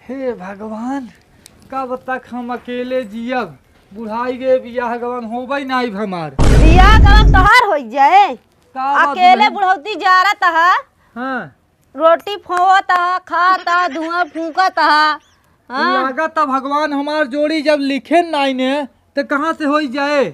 हे भगवान, कब तक हम अकेले जियब। बुढ़ाई गे बियाह गवन होबई नाई हमार। बियाह गवन तोहार हो जाए। का बात अकेले नहीं? बुढ़ौती जा रहा था, हाँ रोटी फोवता खाता धुआं फूकता। हाँ लागत भगवान हमार जोड़ी जब लिखे नाई ने तो कहाँ से हो जाए।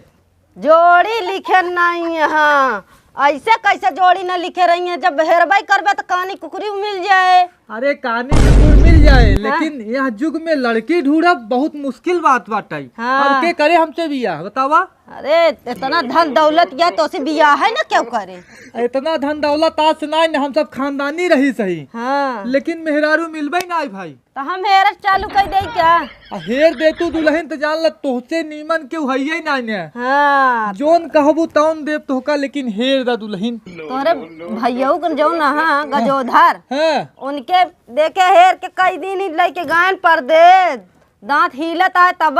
जोड़ी लिखे नहीं है। हाँ ऐसे कैसे जोड़ी न लिखे रही है, जब हेरबाई करबे तो कहानी कुकरी मिल जाए। अरे कहानी कुकुर मिल जाए लेकिन यह युग में लड़की ढूंढब बहुत मुश्किल बात बाटे। हाँ। अब के करे हमसे बियाह बतावा। अरे इतना धन दौलत गया तो उसे बियाह है ना क्यों करे। इतना धन दौलत आज से नहीं, हम सब खानदानी रही सही। हाँ लेकिन मेहरारू मिलबे नाई भाई। तो हम हेर चालू कर दे क्या। हेर दे तू दुल्हन तो जान ल तोहसे नीमन के है नाई ने। हाँ जोन कहबू तौन देव तोहका, लेकिन हेर दा दुल्हन। तोहरे भैया जो न हाँ गजोधर हाँ उनके देखे हेर के कई दिन ही लेके गायन पर दे दांत हिलत है तब।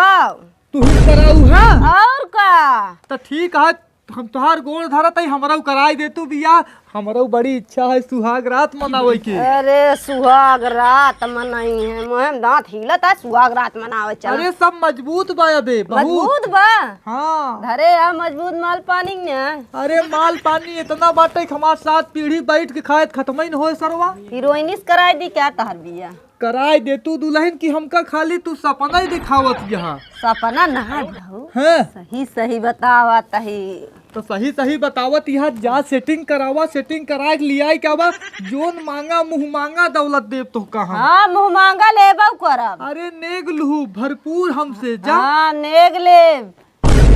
तू ही कराऊ है और का तो ठीक है, हम तोहार गोड़ धरत है, हमरा कराई दे तू बियाह। हमरा बड़ी इच्छा है सुहाग रात मनावे के। अरे सुहाग रात मनाई है, मोहम दांत हिलत है सुहाग रात मनावे चल। अरे सब मजबूत बा बे बहुत। मजबूत बा। हाँ धरे आ मजबूत माल पानी ने। अरे माल पानी इतना बाटे कि हमार 7 पीढ़ी बैठ के खाए खत्म ही न होए सरवा। हीरोइनिस कराई दी क्या तहर बिया। कराई दे तू दुल्हन की, हमका खाली तू सपना ही दिखावत यहाँ। सपना नहा जाऊ हैं सही सही बतावा तही। तो सही सही बतावत यहाँ जा सेटिंग करावा, सेटिंग करा के लिया क्या बा। जोन मांगा मुँह मांगा दौलत देव तो कहा। हाँ मुँह मांगा लेबा करब। अरे नेग लहू भरपूर हमसे जा। हाँ नेग लेब,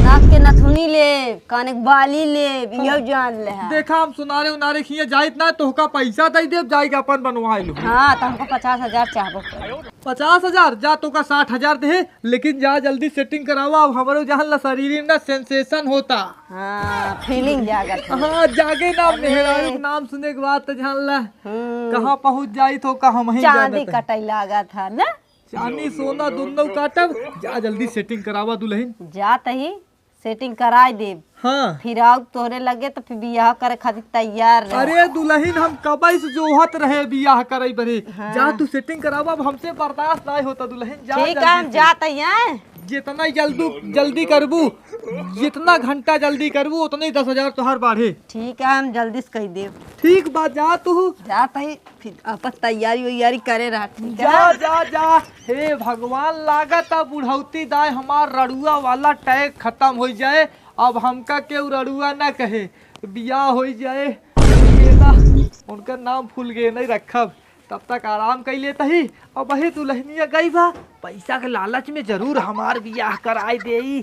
नाक के नथुनी लेब, कान के बाली लेब, यो जान ले। देखा हम सुनारे उनारे खिए जाइत ना तोहका पैसा दे देव जाई के अपन बनवाई लो। हाँ तो हमको 50,000 चाहबो। 50,000 जा तो का 60,000 दे, लेकिन जा जल्दी सेटिंग करावा। अब हमारो जहाँ ला शरीर ना सेंसेशन होता। हाँ फीलिंग जागत है। हाँ जागे ना मेहरारू के नाम सुने के बाद तो जहाँ ला कहाँ पहुँच जाई तो का हम ही चांदी जानत है। कटाई लागत था ना। चांदी सोना दोनों काटब। जा जल्दी सेटिंग करावा दुल्हन। जात ही सेटिंग कराई देब, हाँ फिर आओ तोहरे लगे तो फिर बियाह करे खातिर तैयार रह। अरे दुल्हन हम कबई से जोहत रहे बियाह करे बरे। जा तू सेटिंग करावा, अब हमसे बर्दाश्त नहीं होता दुल्हन। जा ठीक है जल्दी हम से। जाते हैं। जितना जल्दी करबू, जितना घंटा जल्दी करबू उतना ही 10,000 तोहार बढ़े। ठीक है हम जल्दी से कह देब। ठीक बात जा तू। जाते ही फिर आपस तैयारी वैयारी करे रहा। ठीक है जा जा जा। हे भगवान लागत अब बुढ़ौती दाय हमार रड़ुआ वाला टैग खत्म हो जाए। अब हमका केहू रड़ुआ ना कहे, बियाह हो जाए फुलगेना, उनका नाम फुलगे नहीं रखब। तब तक आराम कर लेता ही। और वही दुल्हनिया गई बा, पैसा के लालच में जरूर हमार बियाह कराई दे।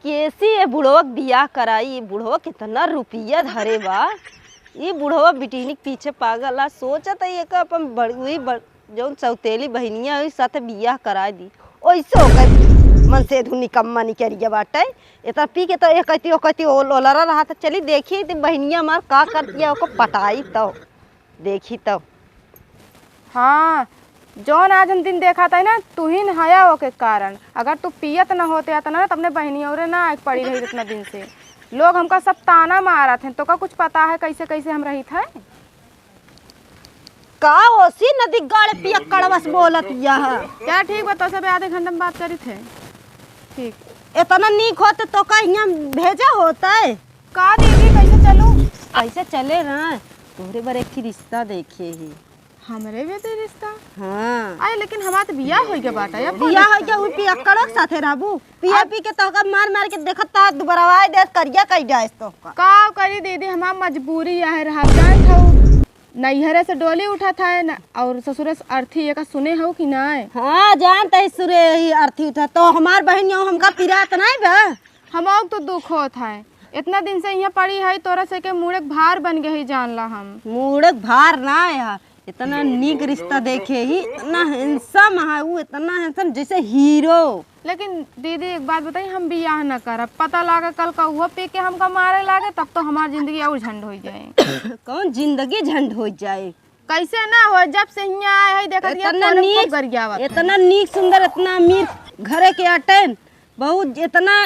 कैसी ये बुढ़वा बियाह कराई। ये बुढ़वा कितना रुपया धरे बा। ये बुढ़वा बिटिनी के पीछे पागल आ। सोचत है एक अपन बड़ी जो सौतेली बहनिया हुई साथ बियाह करा दी। ओइसे ओकर मन से धुनी कम्मा निकरिया बाटे। इतना पी के तो एक कहती ओलरा रहा था। चली देखी तो बहनिया मार का कर दिया ओको पटाई तो देखी तो। हाँ जौन आज हम दिन देखा था ना तू ही नहाया हो के कारण। अगर तू पियत न होते तो ना अपने बहनी और ना आग पड़ी रही इतना दिन से। लोग हमका सब ताना मारा थे तो का कुछ पता है कैसे कैसे हम रही थे। का ओसी नदी गाड़े पिया कड़वस बोलत यह क्या ठीक बता सब आधे घंटे में बात करी थे। ठीक इतना नीक होते तो का यहाँ भेजा होता है। का दीदी कैसे चलूं। कैसे चले रहा तोहरे बार एक रिश्ता देखे ही। हमरे भी तो रिश्ता। हाँ आए लेकिन हमारा तो बियाह हो गया बाटा। अब बियाह हो गया पिया कड़क साथे रहबू। पिया पी के तो का मार मार के देखता दुबरावाई दे करिया कई जाए तो का करी दीदी हमार मजबूरी है रहा जान था। नैहरे से डोली उठा था न, और ससुरे से अर्थी एक सुने हो कि नहीं। हाँ जानते ही सुरे ही अर्थी उठा तो हमार बहन हमका पिरात नहीं बा। हम तो दुख होत है इतना दिन से यहाँ पड़ी है तोरा से के मुड़क भार बन गए ही जान ला। हम मुड़क भार ना यार इतना नीक रिश्ता देखे ही। इतना हैंडसम है वो, इतना हैंडसम जैसे हीरो। लेकिन दीदी एक बात बताइए हम बियाह न करब। पता लागे कल का हुआ पी के हमका मारे लागे तब तो हमारी जिंदगी और झंड हो जाए। कौन जिंदगी झंड हो जाए कैसे ना हो। जब से यहाँ आए है देखा इतना नीक सुंदर इतना अमीर घरे के अटेन बहुत इतना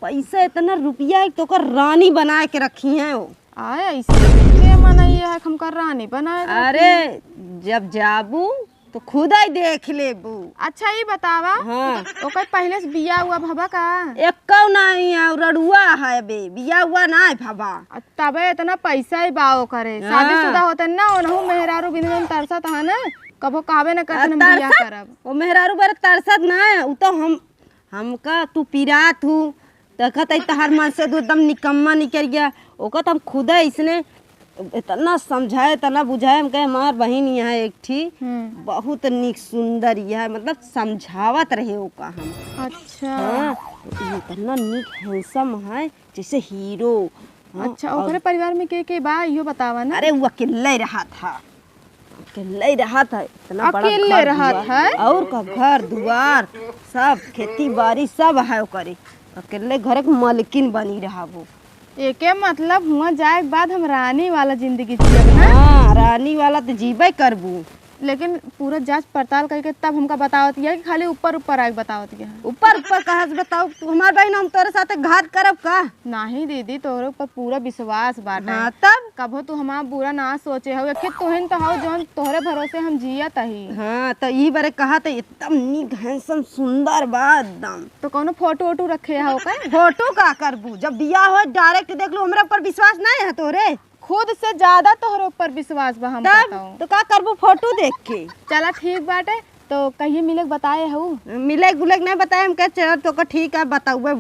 पैसा इतना रुपया तो रानी बना के रखी है वो। आए ऐसे के मना ये है हमका रानी बनाए। अरे जब जाबू तो खुद ही देख लेबू। अच्छा ये बतावा हाँ ओकर पहले से बिया हुआ भबा का? एक नहीं है रड़ुआ है बे, बिया हुआ ना है भाबा। तबे इतना पैसा ही बाओ करे। हाँ। शादीशुदा होते न ओनहु मेहरारू बिन बिन तरसत है ना, कबो कहबे न करते हम बिया करब। वो मेहरारू बारे तरसत ना है, वो तो हमका तू पिरात हूँ देखत है तहार मन से तो एकदम निकम्मा निकल गया। ओका तो हम खुद इसने इतना समझाए इतना बुझाए, हम कहे हमार बहन यहाँ एक थी बहुत निक सुंदर यह मतलब समझावत रहे ओका हम। अच्छा हाँ इतना निक हैंडसम है जैसे हीरो। हाँ, अच्छा ओकरे परिवार में के बा इहो बतावा ना। अरे वो अकेले रहा था, अकेले रहा था, इतना बड़ा अकेले घर रहा दुआर, था? और का घर दुआर सब खेती बाड़ी सब है ओकरे। अकेले घर के मालकिन बनी रहा वो। एके मतलब हुआ जाए के बाद हम रानी वाला जिंदगी जियब ना। हाँ रानी वाला तो जीबे करबू। लेकिन पूरा जांच पड़ताल करके तब हमका बतावत है कि खाली ऊपर ऊपर आके बतावत है? ऊपर ऊपर कहा से बताओ तू हमार बहन हम तोरे साथे घात करब का? नहीं दीदी तोहरे ऊपर पूरा विश्वास बाटे। हाँ तब कभो तू हमारा बुरा ना सोचे हो कि तुहिन तो हो जौन तोहरे भरोसे हम जियत ही। हाँ तो ई बारे कहा तो एकदम निक हैंडसम सुंदर बा एकदम। तो कोनो फोटो वोटो रखे हो का? फोटो का करबू जब बिया हो डायरेक्ट देख लो, हमरा ऊपर विश्वास नहीं है तोरे? खुद से ज्यादा तोहरे ऊपर विश्वास बा हम तब बताऊं। तो का करबू फोटो देख के? चला ठीक बाटे तो कहिए मिले के बताए हूँ। मिले गुलेक नहीं बताए हम कहे चल तो का ठीक है बताऊबे।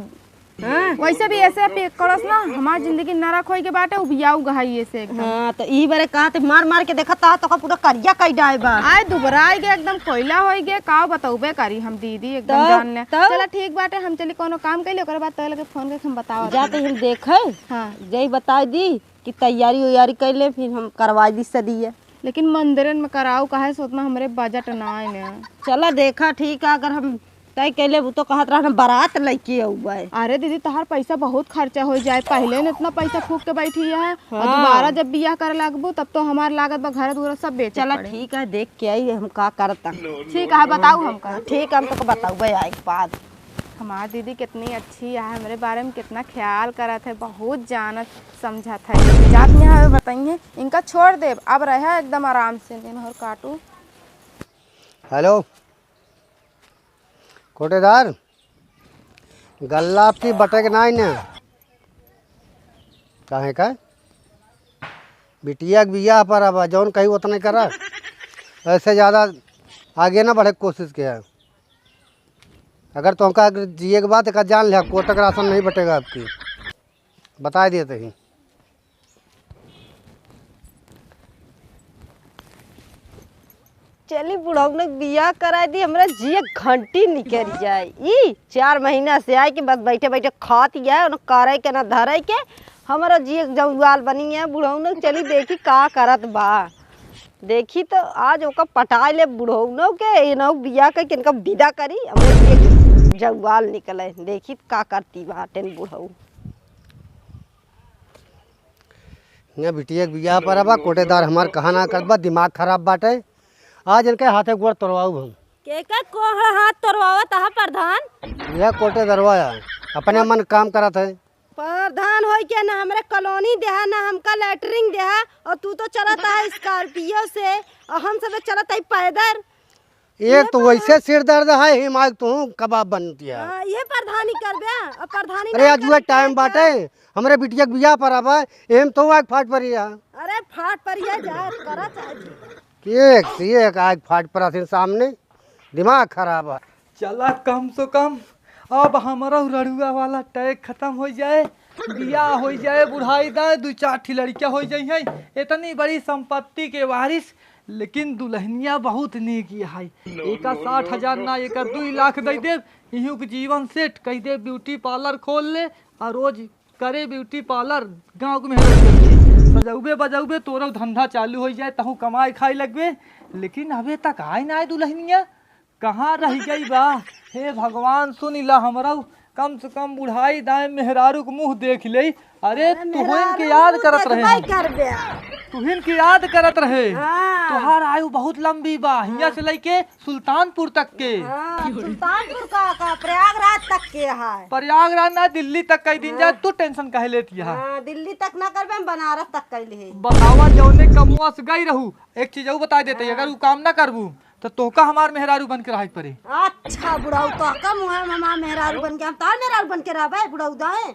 हाँ वैसे भी ऐसे पे करस ना हमार जिंदगी नरक होई के बाटे उबियाऊ गहाई से एकदम। हाँ तो ई बारे कहा ते मार मार के देखा ता तो का पूरा करिया कई डाय बा। आए दुबराई गे एकदम कोयला होई गे का बताऊबे करी हम दीदी एकदम तब- जान ले। तब? चला ठीक बाटे हम चली कोनो काम कैले ओकरे बाद तोहरे के फोन करके हम बतावत। जाते हम देखे हाँ जई बता दी कि तैयारी उयारी कर ले फिर हम करवा दी सदिया। लेकिन मंदिरन में कराऊ काहे से उतना हमरे बजट ना है ने। चला देखा ठीक है अगर हम तय कैले वो तो कहत रहा बारात लेके आऊबा। अरे दीदी तहार पैसा बहुत खर्चा हो जाए, पहले ने इतना पैसा फूक के बैठी है और हाँ। दोबारा जब बियाह करे लगबू तब तो हमार लागत बा घर दूर सब बेच। चला ठीक है देख के आई हम का करता। ठीक है बताऊ हमका। ठीक है हम तो बताऊबे आई के बाद। हमार दीदी कितनी अच्छी है, मेरे बारे में कितना ख्याल करत है, बहुत जानत समझत है। जात यहाँ बताइए इनका छोड़ दे अब रहा एकदम आराम से दिन और काटू। हेलो कोटेदार गल्ला आपकी बटक नाई ने काहे का बिटिया के बियाह पर अब जौन कही उतना करा, ऐसे ज़्यादा आगे ना बढ़े कोशिश किया। अगर तुमका जिए के बाद एक जान लिया कोटक राशन नहीं बटेगा आपकी, बता दिए ही। चली बुढ़ऊ ने बियाह करा दी हमरा जिए घंटी निकल जाए। ई 4 महीना से आए कि बस बैठे बैठे खात है न करे के न धरे के हमारा जिए जंगल बनी है। बुढ़ऊ ने चली देखी का करत बा, देखी तो आज ओका पटा ले बुढ़ऊ न के न बियाह के इनका विदा करी हमरा जिए जंगल निकले। देखी का करती बा टेन बुढ़ऊ। यहाँ बिटिया के बियाह पर अब कोटेदार हमार कहा ना कर बा, दिमाग खराब बाटे। आज इनके हाथे गोड़ तोड़वाऊ हम। के को हाथ तोड़वावत है प्रधान? यह कोटे दरवाया अपने मन काम करत है। प्रधान हो के ना हमरे कॉलोनी देहा ना हमका लेटरिंग देहा, और तू तो चलता है स्कॉर्पियो से और हम सब चलता है पैदल। एक तो वैसे सिर दर्द है ही माग तू कबाब बनती है। ये प्रधानी करबे और प्रधानी अरे आज हुआ टाइम बाटे हमरे बिटिया के बियाह पर अब एम तो आग फाट पड़ी है। अरे फाट परिया जा करा चाहिए एक से एक आग फाट पड़ा थी सामने, दिमाग खराब है। चला कम से कम अब हमारा रड़ुआ वाला टैग खत्म हो जाए, बियाह हो जाए, बुढ़ाई दाए 2-4 ठी लड़कियां हो जाए, इतनी बड़ी संपत्ति के वारिस। लेकिन दुल्हनिया बहुत नेक है, एक 60,000 ना एक 2 लाख दे दे, इहू के जीवन सेट कह दे, ब्यूटी पार्लर खोल ले और रोज करे ब्यूटी पार्लर गाँव में सजौबे बजौबे तोरो धंधा चालू हो जाए, तहू कमाई खाई लगबे। लेकिन अबे तक आए ना दुल्हनिया, कहाँ रह गई बा? हे भगवान सुनिला हमरा कम से कम बुढ़ाई दाए मेहरारू के मुंह देख ले। अरे तुहन के याद करत रहे। तुहिन की याद करत रहे। हाँ। तुहार आयु बहुत लंबी बा, हिया से लेके सुल्तानपुर तक के। हाँ, सुल्तानपुर का प्रयागराज तक के है। प्रयागराज ना दिल्ली तक कई दिन जाए, तू टेंशन काहे लेती है? हाँ, दिल्ली तक ना करबे, हम बनारस तक कैले है। बतावा जौने कमुआ से गई रहू, एक चीज और बता देते, अगर वो काम ना करबू तो तोका हमार मेहरारू बन के रह पड़े। अच्छा बुढ़ाऊ तो कम हुआ मामा मेहरारू बन के, हम तार मेहरारू बन के रहबे बुढ़ाऊ दाए।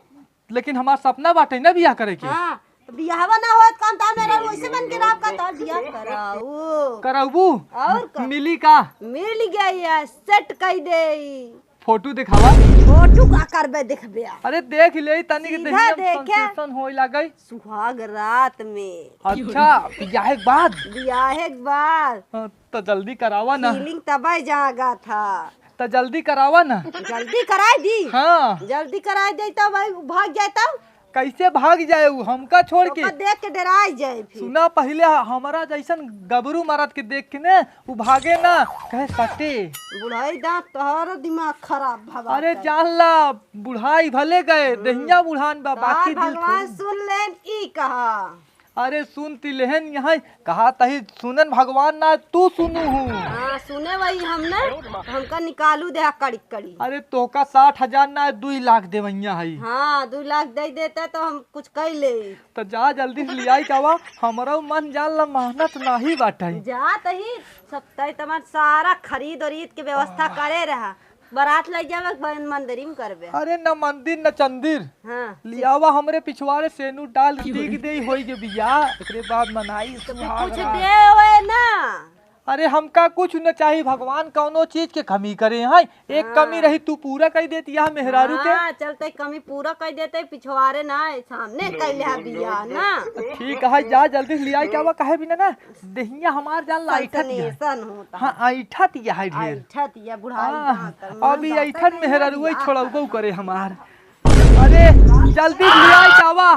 लेकिन हमार सपना बाटे ना बियाह करे के। हाँ, तो बियाहवा ना होत काम तार मेहरारू वैसे बन के रहब का, तार बियाह कराऊ। कराबू और का? मिली का? मिल गया, सेट कई दे। फोटो दिखावा। फोटो का करबे देखबे? अरे देख ले तनी के सीधा देखे। कंसेशन होई लागई। सुहाग रात में। अच्छा बियाह के बाद? बियाह के बाद हाँ, तो जल्दी करावा ना। फीलिंग तब जागा था। तो जल्दी करावा ना। जल्दी कराई दी। हाँ जल्दी कराई दे तो भाई भाग जाए, तब कैसे भाग जाए वो हमका छोड़ के? देख के डराई जाए फिर। सुना पहले हमारा जैसन गबरू मरद के देख के ने वो भागे ना, कहे सटे। बुढ़ाई दांत तोहरो दिमाग खराब भवा। अरे जान ला बुढ़ाई भले गए, दहिया बुढ़ान बा, बाकी दिल भगवान थोड़ी। सुन लेन ई कहा। अरे सुन ती लेहन यहाँ कहा तही सुनन भगवान ना तू सुनू हूँ। हाँ सुने वही हमने, हमका निकालू दे कड़ी कड़ी। अरे तोका 60,000 ना 2 लाख देवैया है। हाँ 2 लाख दे देते तो हम कुछ कर ले। तो जा जल्दी से लियाई कावा, हमारा मन जान ला मेहनत नहीं बाटे। जा तही सब तमार सारा खरीद उरीद के व्यवस्था करे रहा, बारात लग जावे मंदिर में करबे। अरे न मंदिर न चंदिर। हाँ लियावा हमरे पिछवाड़े सेनू डाल दीग दे होई जे बियाह, एकरे बाद मनाई सुहाग कुछ रात। दे हुए ना। अरे हमका कुछ न चाहिए, भगवान कौनो चीज के कमी करे हैं। एक कमी रही तू पूरा कर देती है मेहरारू के। हाँ चलते कमी पूरा कर देते, पिछवाड़े ना सामने कर ले बिया ना। ठीक है जा जल्दी से लियाई कावा, कहे भी ना देहिया हमार जान ला ऐठत है। सन होता हाँ ऐठत ये है ढेर। ऐठत या बुढ़ाई हाँ, दांत। अभी ऐठन मेहरारू छोड़बो करे हमार। अरे जल्दी लियाई कावा,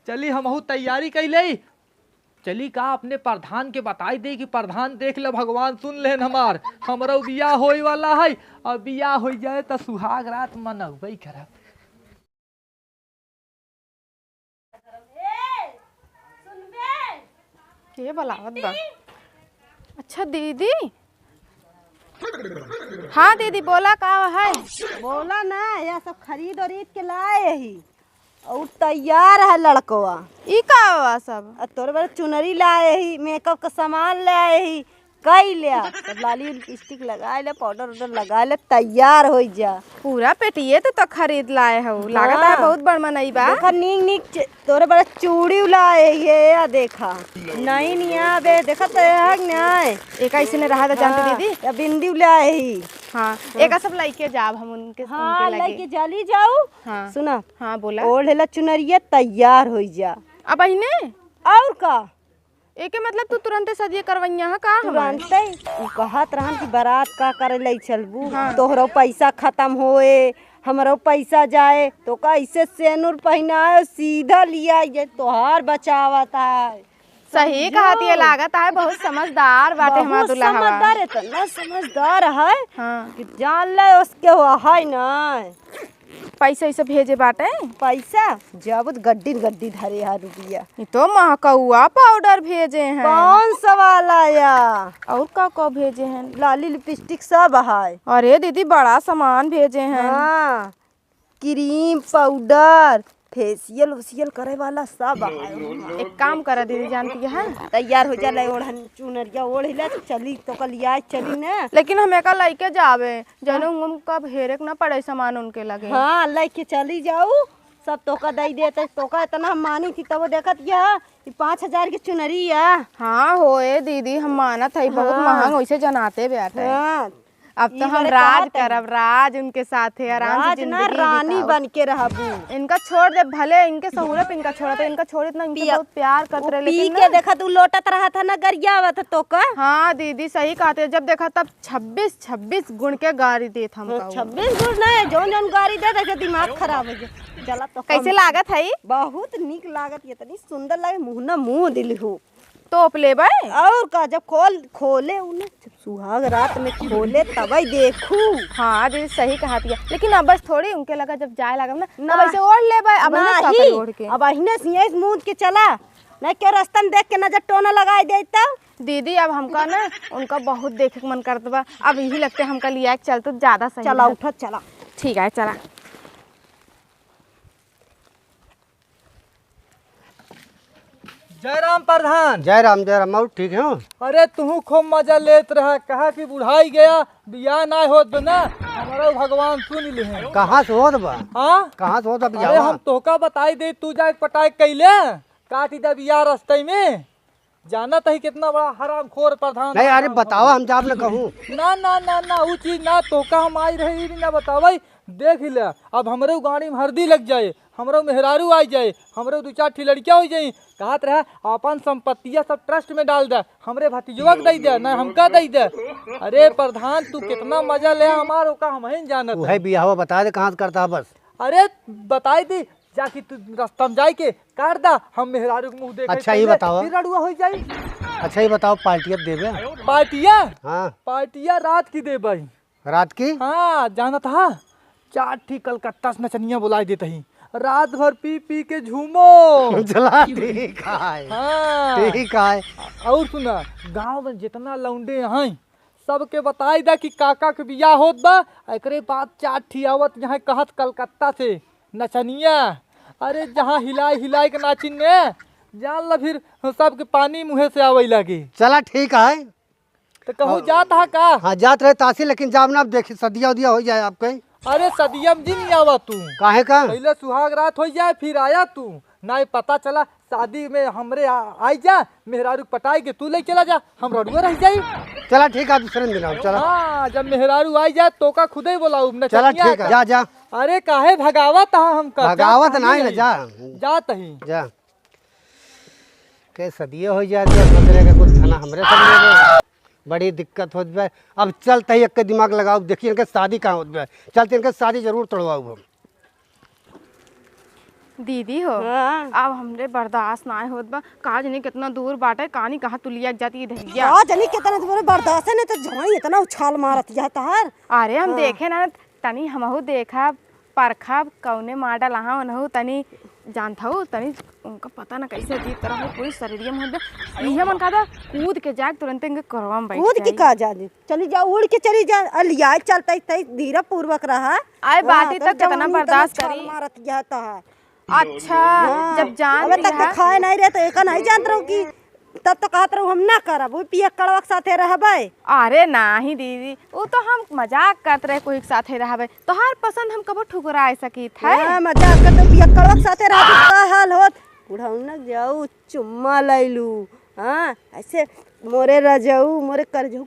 चली हमहू तैयारी कर ले। चली का अपने प्रधान के बताई दे कि प्रधान देख ले भगवान सुन लेन हमार, हमारा बियाह होई वाला है। और बियाह हो जाए तो सुहाग रात मनबे करब। के बुलावत बा? अच्छा दीदी। हाँ दीदी बोला का है? बोला ना यह सब खरीद उरीद के लाए ही और तैयार है लड़कवा। ई का हुआ सब? तोरे बड़े चुनरी लाए ही, मेकअप का सामान लाए ही, कई लिया तब लाली लिपस्टिक लगा ले, पाउडर उडर लगा ले, तैयार हो जा। पूरा पेटिए तो खरीद लाए हो, लागत है बहुत बड़ मनई बा। देखा नीक नीक तोरे बड़ा चूड़ी लाए ये या देखा नहीं निया बे, देखा तो न्याय एक ऐसे ने रहा था जानते दीदी। या बिंदी लाए ही। हाँ एक सब लइके जाब हम उनके हाँ उनके लगे। लेके जली जाऊ। हाँ सुना हाँ बोला। ओढ़ेला चुनरिया तैयार हो जा। अब अहिने और का एके मतलब तू तुरंते सदिए करवैया है का? तुरंते कहत रहन कि बारात का करे ले चलबू। तोहरो पैसा खत्म होए, हमरो पैसा जाए, तो कैसे सेनुर पहनाए सीधा लिया ये तोहार बचावत है। सही कहती है, लागत है बहुत समझदार बाटे हमारा बहुत दुल्हा। समझदार है, इतना समझदार है हाँ कि जान ले उसके हुआ है ना। पैसा ऐसे भेजे बाटे। पैसा जब गड्डी गड्डी धरे है रुपया। ये तो महकौआ पाउडर भेजे हैं। कौन सवाल आया? और का भेजे हैं? लाली लिपस्टिक सब है। अरे दीदी बड़ा सामान भेजे हैं। हाँ क्रीम पाउडर फेशियल उसियल करे वाला सब है। एक काम करा दीदी जानती है, तैयार हो जा ले ओढ़न चुनरिया ओढ़िला चली तो कल या चली ना। लेकिन हमें का लइके जावे जनो उनका भेरेक ना पड़े सामान उनके लगे। हाँ लेके चली जाऊ, सब तोका दई देते। तोका इतना हम मानी थी तब देखत या 5,000 की चुनरी है। हाँ होए दीदी हम मानत है, बहुत महंग वैसे जनाते बैठे। हाँ अब तो हम राज करब, राज उनके साथ है आराम से राज ना जिंदगी रानी बिताओ। बन के रहबू। इनका छोड़ दे, भले इनके सहूलत इनका छोड़ा तो इनका छोड़ इतना इनके बहुत प्यार करते रहे। पी लेकिन के देखा तू लोटत रहा था ना, गरियावत तो का। हाँ दीदी सही कहते, जब देखा तब 26 गुण के गाड़ी देत हमका। 26 गुण नहीं, जौन जौन गाड़ी दे दे दिमाग खराब हो जाए। चला तो कैसे लागत है? बहुत निक लागत, इतनी सुंदर लगे, मुंह ना मुंह दिल हो। तोप लेबे और का जब खोले उन्हें, जब सुहाग रात में खोले तभी देखू। हाँ दीदी सही कहती है, लेकिन अब बस थोड़ी उनके लगा जब जाए लगा ना तब ऐसे ओढ़ लेबे। अब ना का करी ओढ़ के? अब अहिने सियास मूंद के चला नहीं क्यों रास्ता में देख के नजर टोना लगाई देता। दीदी अब हमका ना उनका बहुत देखे के मन करता बा, अब यही लगते हमका लिया के चल तो ज्यादा सही चला रहत। उठो चला। ठीक है चला। जय राम प्रधान। जय राम और ठीक है। अरे तू खूब मजा लेत रहा, कहा कि बुढ़ाई गया बियाह ना होत ना, हमारा भगवान सुन ले हैं। कहाँ से होत बा? हाँ कहाँ से होत बा अरे बियाह? हम तोहका बताई दे, तू जाके पटाई कैले काटी दे बियाह रास्ते में। जाना तही कितना बड़ा हरामखोर प्रधान। नहीं अरे बताओ, हम जाब न कहूँ। ना ना ना ना वो चीज ना तोहका हम आई रही ना बतावई। देख ले अब हमरे गाड़ी में हरदी लग जाए, हमरो मेहरारू आ जाए, हमरो दो चार ठी लड़कियां हो जाई, कहत रहा अपन संपत्तियां सब ट्रस्ट में डाल दे, हमरे भतीजवा के दई दे ना हमका दई दे। अरे प्रधान तू कितना मजा ले हमारो का हम ही जानत तू है। है बियाह बता दे कहाँ से करता है बस। अरे बताई दी जाके तू रास्ता में जाए के काट दा, हम मेहरारू के मुंह देखे अच्छा, ये बताओ। फिर लड़ुआ हो जाई। अच्छा ये बताओ, पार्टी अब देवे? पार्टिया हाँ पार्टिया रात की दे भाई। रात की? हाँ जाना था, चार ठी कलकत्ता से नचनिया बुलाई देते ही, रात भर पी पी के झूमो। चला ठीक है। हाँ ठीक है। और सुना, गांव में जितना लौंडे हैं सबके बताई दा कि काका के बियाह होत बा। एकरे बाद चार ठी आवत यहाँ कहत कलकत्ता से नचनिया। अरे जहाँ हिलाई हिलाई के नाचिन ने जान ला, फिर सबके पानी मुँहे से आवे लगे। चला ठीक है। तो कहूँ जात हा का? हाँ जात रहे तासी, लेकिन जाब ना, अब देखी सदिया उदिया हो जाए आपके। अरे सदियम जी नहीं आवा तू, काहे का? पहले सुहाग रात हो जाए फिर आया तू। ना पता चला शादी में हमरे आई जा, मेहरारू पटाई के तू ले चला जा, हम रडुआ रह जाई। चला ठीक है, दूसरे दिन आओ। चला हाँ जब मेहरारू आई जाए तो का खुदे बोलाऊ न। चला ठीक है, जा जा। अरे काहे भगावत हा हमका? भगावत नहीं ना, जा जात ही। जा। के सदिये हो जाए तो सोचने का कुछ खाना हमरे सब बड़ी दिक्कत हो जाए। अब चलते ही एक दिमाग लगाओ, देखिए इनके शादी कहाँ हो जाए, चलते इनके शादी जरूर तोड़वाऊ हम। दीदी हो हाँ। अब हमरे बर्दाश्त ना होत बा, काज नहीं कितना दूर बाटे, कहानी कहाँ तू लिया के जाती धैया। आ जनी कितना तुम्हारे बर्दाश्त है नहीं तो जवानी इतना उछाल मारत जाता है। अरे हम देखे ना तनी हमहू देखा परखा कौने मॉडल आहा उनहू तनी जानता हूँ, तनी उनका पता ना कैसे अजीब तरह हो पूरी शरीरिया में ये मन का कूद के जाग तुरंत इनके करवा में बैठ कूद के का जा दे, चली जा उड़ के चली जा। अलिया चलता तई धीरे पूर्वक रहा। आए बाटी तक कितना बर्दाश्त करी। मारत जाता है। अच्छा जब जान अब तक खाए नहीं रहे तो एक नहीं जानत रहूं कि तब तो कहत रहूं हम ना करब, वो पिया कड़वा के साथे रहबै। अरे नहीं दीदी, वो तो हम मजाक करते रहे कोई के साथे रहबे, तोहार पसंद हम कबो ठुकरा सकीत है। हां मजाक कर तो पिया कड़वा के साथे रहत का हाल होत। बुढ़ऊ न जाऊ चुम्मा लैलू। हां ऐसे मोरे रजऊ मोरे करजऊ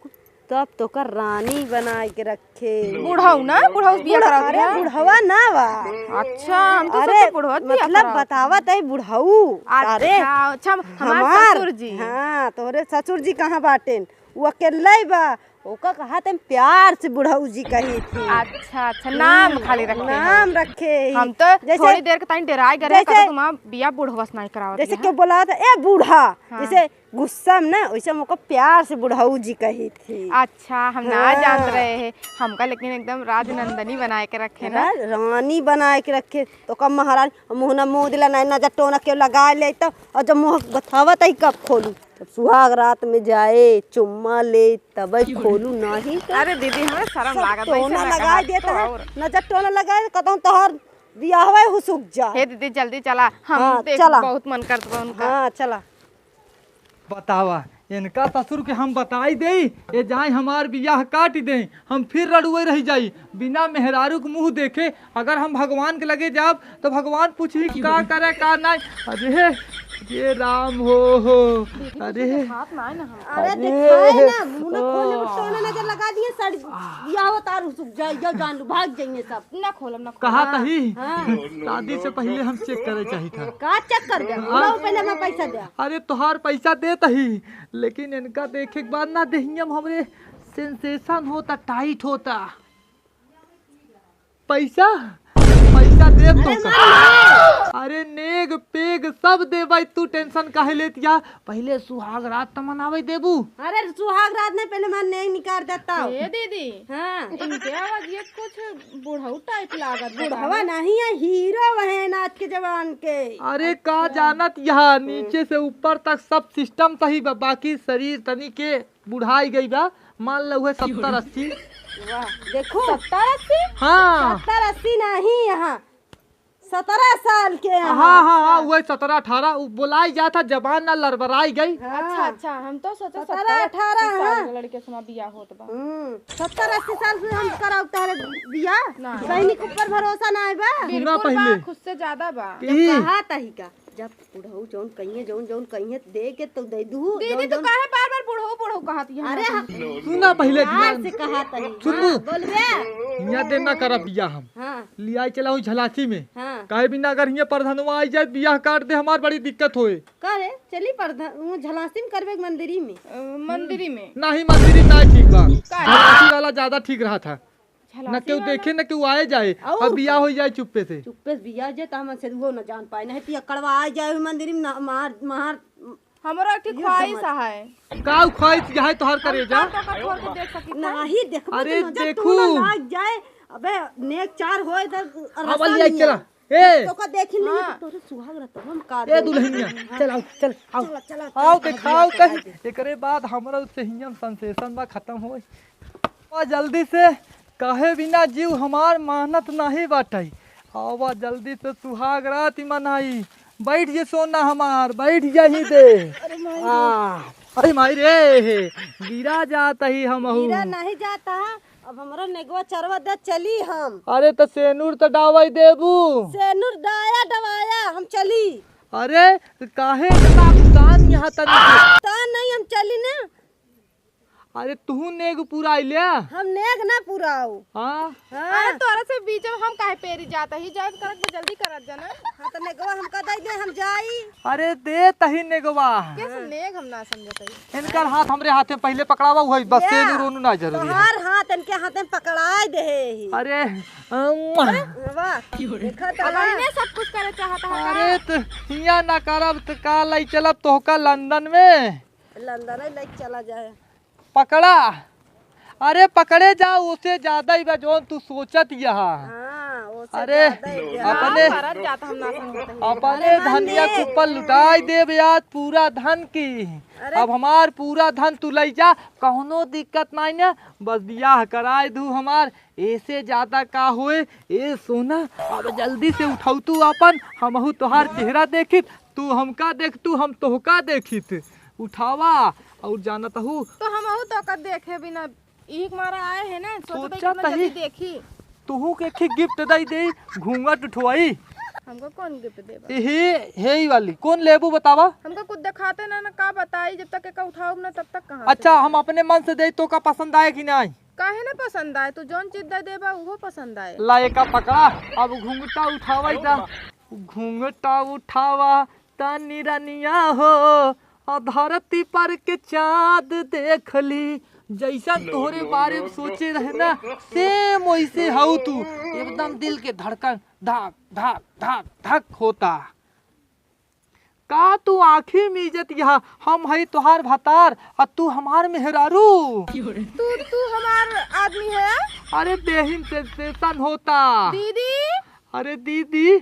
तब तो कर रानी बना के रखे। बुढ़ऊ ना, बुढ़ऊ बिया करा अरे दिया। बुढ़वा ना बा। अच्छा हम तो अरे सब बुढ़ऊ बिया मतलब करा। बतावत है बुढ़ऊ। अरे अच्छा हमार ससुर जी। हाँ तोरे ससुर जी कहाँ बाटेन, वो अकेले बा। ओका कहा तुम प्यार से बुढ़ऊ जी कही थी। अच्छा अच्छा नाम खाली रखे नाम रखे हम तो थोड़ी देर के टाइम डेराय करे जैसे- कतो तुम बिया बुढ़वस नहीं करावत। जैसे क्यों बोला था ए बूढ़ा, जैसे गुस्सा में ना वैसे हमको प्यार से बुढ़ऊ जी कही थी। अच्छा हम ना जानत रहे हैं हमका, लेकिन एकदम राजनंदनी बनाए के रखे ना। रानी बनाए के रखे तो कब महारानी मुँह न मुँह दिला नहीं नजर टोना के लगा ले तो, और जब मुँह बतावत है कब खोलू, सुहाग रात में जाए चुम्मा ले तब खोलू नहीं। अरे दीदी हमें शर्म लागत है, टोना ऐसे ना लगा कहा देता तो है, और। नजर टोना लगाए कहता हूँ तोहर बियाह हो सुख जा। हे दीदी जल्दी चला, हम हाँ, देख चला। बहुत मन करत बा उनका। हाँ चला। बतावा इनका ससुर के हम बताई दे, ये जाए हमार बियाह काट दे, हम फिर रड़ुए रह जाई बिना मेहरारू के मुंह देखे। अगर हम भगवान के लगे जाब तो भगवान पूछी का करे का नहीं। अरे ये राम हो अरे अरे दिखाए ना मुंह न खोले वो टोना नजर लगा दिए साड़ी बियाह हो तार सुख जाए जाओ जान लो भाग जाइए सब। ना खोलम ना कहा तही हाँ। शादी से पहले हम चेक करे चाहिए था। का चेक कर दे बुलाओ पहले मैं पैसा दे। अरे तोहार पैसा दे तही, लेकिन इनका देखे के बाद ना देहियम हमरे सेंसेशन होता, टाइट होता। पैसा पैसा दे तो का। अरे नेग पेग सब देबै, तू टेंशन काहे लेतिया। पहले सुहाग रात त मनावे देबू। अरे सुहाग रात ने पहले मन नहीं निकाल देता हूँ। ए दीदी, हाँ इनके आवाज ये कुछ बुढ़ऊ टाइप लागत बा। बुढ़वा नहीं है, हीरो है आज के जवान के। अरे का जानत यहाँ नीचे से ऊपर तक सब सिस्टम सही बा, बाकी शरीर तनी के बुढ़ाई गई बा। मान लो है 70-80। वाह देखो 70-80। हाँ 70-80 नहीं, यहाँ 17 साल के यहाँ। हाँ हाँ हाँ वही 17-18 बोलाई जाता, जबान ना लड़बड़ाई गई। अच्छा अच्छा, हम तो सोचे 17-18 साल के लड़के से बियाह होत बा। 70-80 साल से हम कराऊ तारे बिया। बहनी के ऊपर भरोसा ना है बा। सुना पहले खुद से ज्यादा बा। कहा तही का जब बुढ़ऊ जौन कहिए दे के तो दे दू। दीदी तो काहे बार बार बुढ़ऊ बुढ़ऊ कहती है? अरे सुना पहले प्यार से कहा तही। सुनू बोलबे यहाँ देना करा बिया हम हाँ लिया चला हुई झलासी में। हाँ काहे बिना अगर यहाँ प्रधानवा आई जाए बियाह काट दे, हमार बड़ी दिक्कत होए। करे चली प्रधान वो झलासी में करबे मंदिरी में। मंदिरी में नहीं मंदिरी ना ठीक बा, झलासी वाला ज्यादा ठीक रहा था। न क्यों देखे न क्यों आए जाए, अब बियाह हो जाए चुप्पे से। चुप्पे से बिया जे हम से वो न जान पाए, नहीं पिया कड़वा आ जाए मंदिर में मार मार। हमारा ठीक ख्वाहिश है। का ख्वाहिश है तोहर करे जा। तो का खोल के देख सकी। नहीं देखो अरे तो नजर देखू। तू न लाग जाए। अबे नेक चार होए तो अब लिया चला ए तो का देख नहीं तो तोरे सुहाग रहता हम का ए दुल्हनिया चल आओ, चल आओ आओ दिखाओ कहीं। एकरे बाद हमरा उससे हियम सेंसेशन बा खत्म होए। और जल्दी से काहे बिना जीव हमार मेहनत नहीं बाटई। आवा जल्दी से सुहाग रात मनाई। बैठ जे सोना हमार, बैठ जाही दे। अरे माई रे गिरा जाता ही हम हीरा नहीं जाता। अब हमारा नेगवा चरवा दे चली हम। अरे तो सेनूर तो डावाई देबू। सेनुर डाया डवाया हम चली। अरे काहे इतना उदान यहाँ तक ता नहीं हम चली ना। अरे तू नेग पूरा आइलिया। हम नेग ना पुराओ। हाँ अरे तोरा से बीच में हम काहे पेरी जाता ही जात करत जल्दी करत जाना। हाँ तो नेगवा हमका दे दे हम जाई। अरे दे तही नेगवा। कैसे नेग हम ना समझत है। इनकर हाथ हमरे हाथे पहले पकड़ावा हुआ बस से रोनु ना जरूरी है। तोहार हाथ इनके हाथ में पकड़ाए दे ही। अरे वाह देखा तो अब इन्हें सब कुछ करे चाहता है। अरे तो हिया ना करब तो का लाई चलब तोहका लंदन में। लंदन ले चला जाए। पकड़ा अरे पकड़े जाओ, उसे ज्यादा ही बा जोन तू सोचत यहाँ। हाँ वो अरे अपने करत जाता हम ना समझत है। अपने धनिया के ऊपर लुटाई दे ब्याज पूरा धन की। अब हमार पूरा धन तू ले जा, कौनो दिक्कत नहीं ना। बस बियाह कराए दू हमार, ऐसे ज्यादा का होए। ए सोना अब जल्दी से उठाऊ तू अपन, हमहू तोहार चेहरा देखित, तू हमका देख तू हम तोहका देखित। उठावा और जानत हूँ तो हम तो का देखे बिना एक मारा आए हैं ना। सोचते सोचा कितना तही। जल्दी देखी। तुहू के खी गिफ्ट दई दे घूंघट उठवाई। हमको कौन गिफ्ट देबा? हे ही वाली कौन लेबू बतावा। हमको कुछ दिखाते ना का बताई, जब तक का उठाओ ना तब तक कहाँ अच्छा हम अपने मन से दे तो का पसंद आए कि नहीं। काहे ना पसंद आए, तू जौन चीज दे देबा वो पसंद आए। लाए का पकड़ा अब घूंघटा उठावा जा। घूंघटा उठावा तनी रनिया हो, धरती पर के चाँद देख ली। जैसा तोहरे बारे में सोचे रहे ना सेम वैसे हऊ तू। एकदम दिल के धड़कन धक धक धक धक होता। का तू आँखी में इज्जत यहाँ हम है तोहार भतार और तू हमार मेहरारू। तू हमार आदमी है। अरे देहिन सेंसेशन होता। दीदी अरे दीदी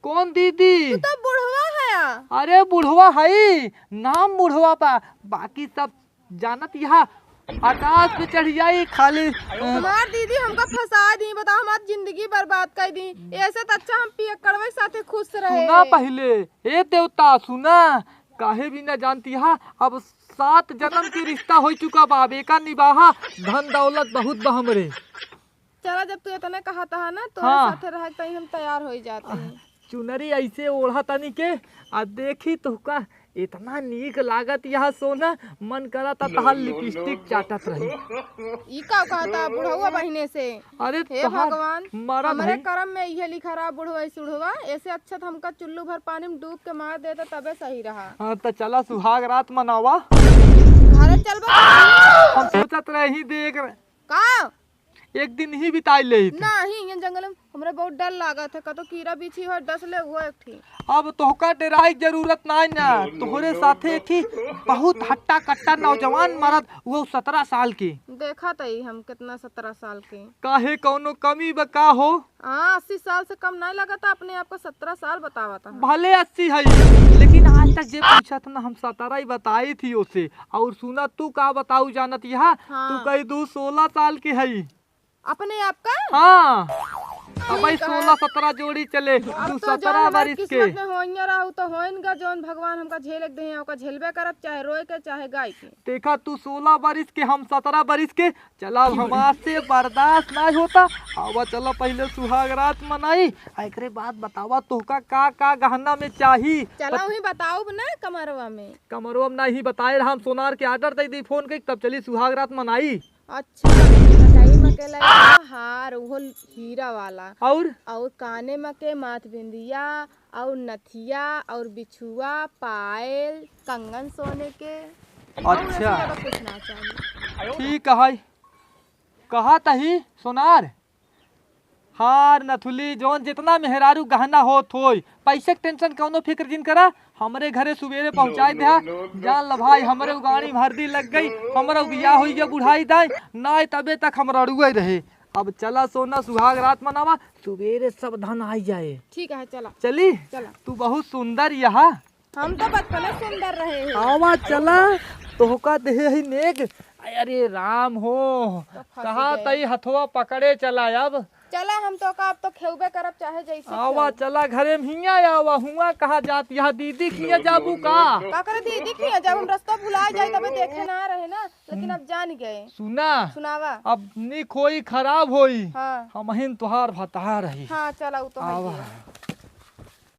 कौन दीदी? तो बुढ़वा है। अरे बुढ़वा है, नाम बुढ़वा पा, बाकी सब जानत यहाँ आकाश पे चढ़ जाई खाली। हमार दीदी हमका फंसा दी, बताओ हमारी जिंदगी बर्बाद कर दी। ऐसे तो अच्छा हम पिया करवे साथे खुश रहे। सुना पहले ए देवता सुना, काहे भी न जानती हा। अब 7 जन्म की रिश्ता हो चुका बा, बेका निभाहा धन दौलत बहुत बा हमरे। चला जब तू इतने कहा था ना तो हाँ। साथे रह तई हम तैयार हो जाते हैं। चुनरी ऐसे ओढ़ा तनी के आ देखी तो का इतना नीक लागत यहाँ सोना, मन करा था तहार लिपस्टिक चाटत रही। ई का कहता बुढ़वा बहिने से। अरे हे तोहार भगवान मरद हमारे है। कर्म में यह लिखा रहा बुढ़वा सुढ़वा। ऐसे अच्छा तो हमका चुल्लू भर पानी में डूब के मार देता तबे सही रहा। हाँ तो चला सुहाग रात मनावा। घर चलबा हम सोचत रही देख का एक दिन ही बिताई ले नहीं ये जंगल में हमरे बहुत डर लागत है कतो कीड़ा बिछी हो डस ले वो एक थी। अब तोहका डराई जरूरत नहीं ना, तोहरे साथे थी बहुत हट्टा कट्टा नौजवान मर्द, वो 17 साल की। देखा तई हम कितना 17 साल के। काहे कौनो कमी बका हो? हाँ 80 साल से कम नहीं लगा था, अपने आप को 17 साल बतावा था। भले 80 है, लेकिन आज तक जे पूछा था ना हम 17 ही बताई थी उसे। और सुना तू का बताऊ जानत यहाँ, तू कही दू 16 साल की है अपने आप का। हाँ अब 16-17 जोड़ी चले, तू अब तो 17 बरिस के। किस्मत में होइया रहू तो होइनगा, जोन भगवान हमका झेल दे हैं ओका झेलबे करब, चाहे रोए के चाहे गाय के। देखा तू 16 बरिस के, हम 17 बरिस के। चला हमार से बर्दाश्त नहीं होता। आवा चलो पहले सुहाग रात मनाई, एकरे बाद बतावा तोहका का गहना में चाही। चला वही बताओ ना कमरवा में। कमरो में नहीं बताए, हम सोनार के आर्डर दे दी फोन के, तब चली सुहाग रात मनाई। अच्छा कटाई में के लगा हार वो हीरा वाला, और काने में के माथ बिंदिया और नथिया और बिछुआ पायल कंगन सोने के। अच्छा कुछ ना चाहिए। ठीक है, कहा तही सोनार हार नथुली जोन जितना मेहरारू गहना होत होई, पैसे के टेंशन कौनो फिक्र जिन करा। हमरे घरे सुबेरे पहुंचाई दे, जान ल भाई हमरे गाड़ी में हरदी लग गई, हमरा बियाह हुई गया बुढ़ाई दाई ना, तबे तक हम रड़ुए रहे। अब चला सोना सुहाग रात मनावा, सुबेरे सब धन आई जाए। ठीक है चला। चली चला। तू बहुत सुंदर यहाँ। हम तो बचपन में सुंदर रहे हैं। आवा चला तोहका देहे ही नेग। अरे राम हो, कहा तई हथवा पकड़े चला। अब चला हम तो का अब तो खेवबे करब चाहे जैसे। आवा चला घरे में हिया आवा हुआ कहा जाती यहाँ दीदी किया जाबू का करे दीदी किया, जब हम रास्ता भुला जाए तबे देखे ना रहे ना, लेकिन अब जान गए। सुना सुनावा। अब निक होई खराब होई, हाँ हम हिन तुहार भता रही। हाँ चला तो आवा।